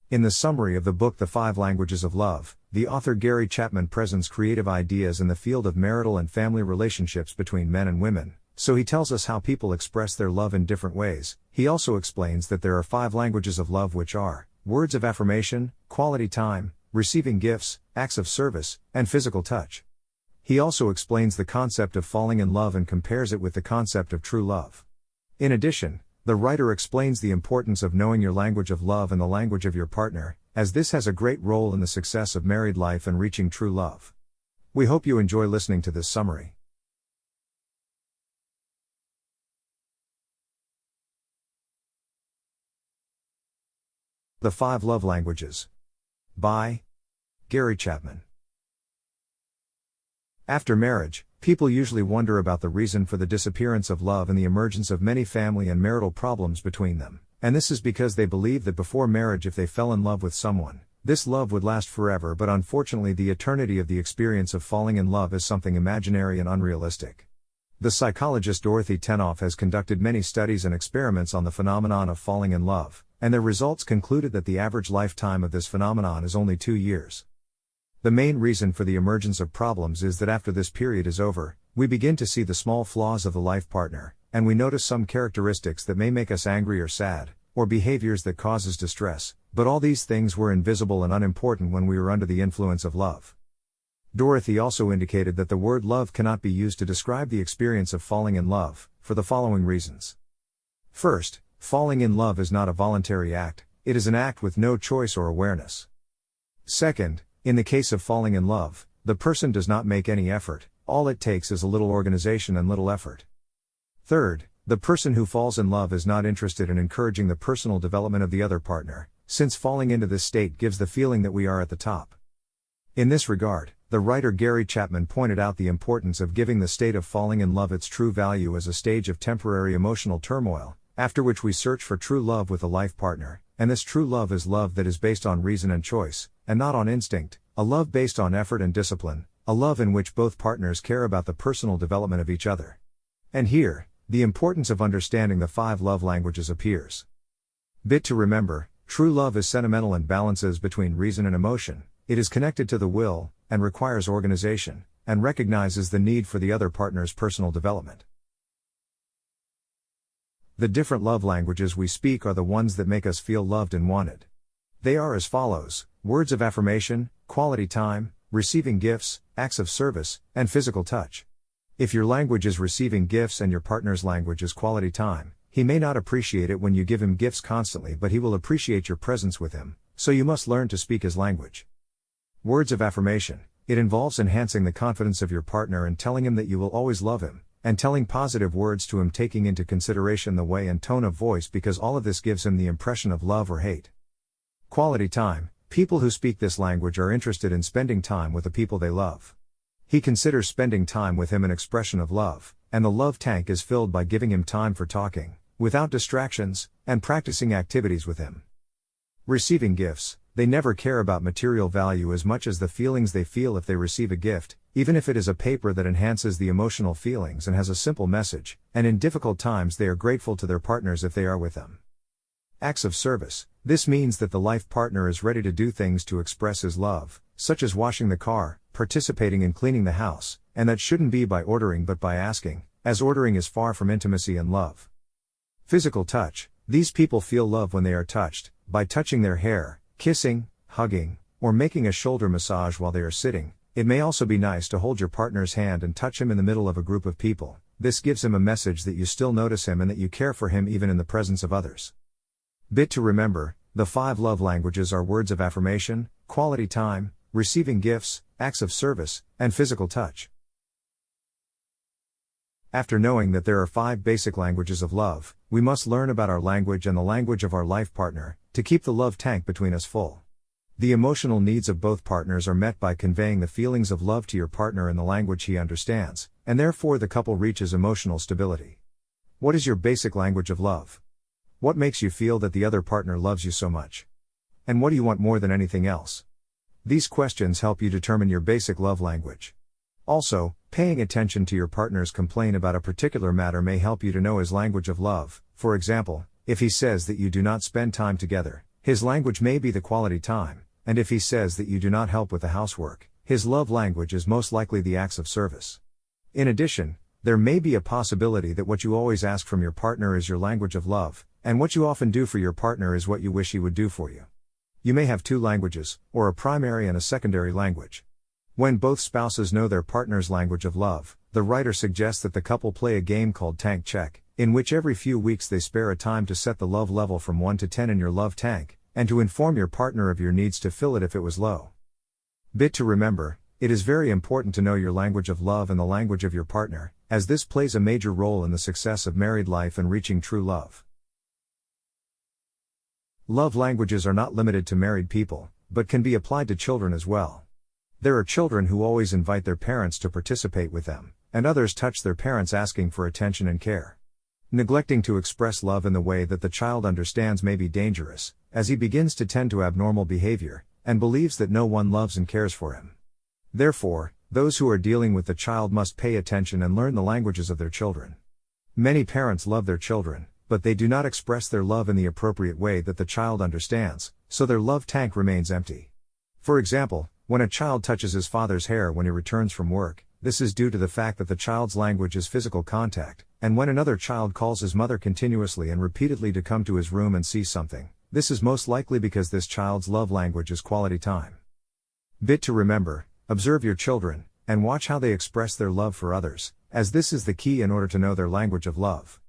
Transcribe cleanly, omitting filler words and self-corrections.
In the summary of the book The 5 Languages of Love, the author Gary Chapman presents creative ideas in the field of marital and family relationships between men and women. So he tells us how people express their love in different ways. He also explains that there are 5 languages of love, which are words of affirmation, quality time, receiving gifts, acts of service, and physical touch. He also explains the concept of falling in love and compares it with the concept of true love. In addition, the writer explains the importance of knowing your language of love and the language of your partner, as this has a great role in the success of married life and reaching true love. We hope you enjoy listening to this summary. The 5 Love Languages. By Gary Chapman. After marriage, people usually wonder about the reason for the disappearance of love and the emergence of many family and marital problems between them. And this is because they believe that before marriage, if they fell in love with someone, this love would last forever. But unfortunately, the eternity of the experience of falling in love is something imaginary and unrealistic. The psychologist Dorothy Tenoff has conducted many studies and experiments on the phenomenon of falling in love, and their results concluded that the average lifetime of this phenomenon is only 2 years. The main reason for the emergence of problems is that after this period is over, we begin to see the small flaws of the life partner, and we notice some characteristics that may make us angry or sad, or behaviors that causes distress, but all these things were invisible and unimportant when we were under the influence of love. Dorothy also indicated that the word love cannot be used to describe the experience of falling in love, for the following reasons. First, falling in love is not a voluntary act, it is an act with no choice or awareness. Second, in the case of falling in love, the person does not make any effort, all it takes is a little organization and little effort. Third, the person who falls in love is not interested in encouraging the personal development of the other partner, since falling into this state gives the feeling that we are at the top. In this regard, the writer Gary Chapman pointed out the importance of giving the state of falling in love its true value as a stage of temporary emotional turmoil, after which we search for true love with a life partner, and this true love is love that is based on reason and choice, and not on instinct, a love based on effort and discipline, a love in which both partners care about the personal development of each other. And here, the importance of understanding the 5 love languages appears. Bit to remember, true love is sentimental and balances between reason and emotion, it is connected to the will, and requires organization, and recognizes the need for the other partner's personal development. The different love languages we speak are the ones that make us feel loved and wanted. They are as follows: words of affirmation, quality time, receiving gifts, acts of service, and physical touch. If your language is receiving gifts and your partner's language is quality time, he may not appreciate it when you give him gifts constantly, but he will appreciate your presence with him, so you must learn to speak his language. Words of affirmation. It involves enhancing the confidence of your partner and telling him that you will always love him, and telling positive words to him, taking into consideration the way and tone of voice, because all of this gives him the impression of love or hate. Quality time. People who speak this language are interested in spending time with the people they love. He considers spending time with him an expression of love, and the love tank is filled by giving him time for talking, without distractions, and practicing activities with him. Receiving gifts. They never care about material value as much as the feelings they feel if they receive a gift, even if it is a paper that enhances the emotional feelings and has a simple message, and in difficult times they are grateful to their partners if they are with them. Acts of service. This means that the life partner is ready to do things to express his love, such as washing the car, participating in cleaning the house, and that shouldn't be by ordering but by asking, as ordering is far from intimacy and love. Physical touch. These people feel love when they are touched, by touching their hair, kissing, hugging, or making a shoulder massage while they are sitting. It may also be nice to hold your partner's hand and touch him in the middle of a group of people. This gives him a message that you still notice him and that you care for him even in the presence of others. Bit to remember, the 5 love languages are words of affirmation, quality time, receiving gifts, acts of service, and physical touch. After knowing that there are 5 basic languages of love, we must learn about our language and the language of our life partner, to keep the love tank between us full. The emotional needs of both partners are met by conveying the feelings of love to your partner in the language he understands, and therefore the couple reaches emotional stability. What is your basic language of love? What makes you feel that the other partner loves you so much? And what do you want more than anything else? These questions help you determine your basic love language. Also, paying attention to your partner's complaint about a particular matter may help you to know his language of love. For example, if he says that you do not spend time together, His language may be the quality time, and if he says that you do not help with the housework, his love language is most likely the acts of service. In addition, there may be a possibility that what you always ask from your partner is your language of love, and what you often do for your partner is what you wish he would do for you. You may have two languages, or a primary and a secondary language. When both spouses know their partner's language of love, the writer suggests that the couple play a game called Tank Check, in which every few weeks they spare a time to set the love level from 1 to 10 in your love tank, and to inform your partner of your needs to fill it if it was low. Bit to remember: it is very important to know your language of love and the language of your partner, as this plays a major role in the success of married life and reaching true love. Love languages are not limited to married people, but can be applied to children as well. There are children who always invite their parents to participate with them, and others touch their parents asking for attention and care. Neglecting to express love in the way that the child understands may be dangerous, as he begins to tend to abnormal behavior, and believes that no one loves and cares for him. Therefore, those who are dealing with the child must pay attention and learn the languages of their children. Many parents love their children, but they do not express their love in the appropriate way that the child understands, so their love tank remains empty. For example, when a child touches his father's hair when he returns from work, this is due to the fact that the child's language is physical contact, and when another child calls his mother continuously and repeatedly to come to his room and see something, this is most likely because this child's love language is quality time. Bit to remember: observe your children, and watch how they express their love for others, as this is the key in order to know their language of love.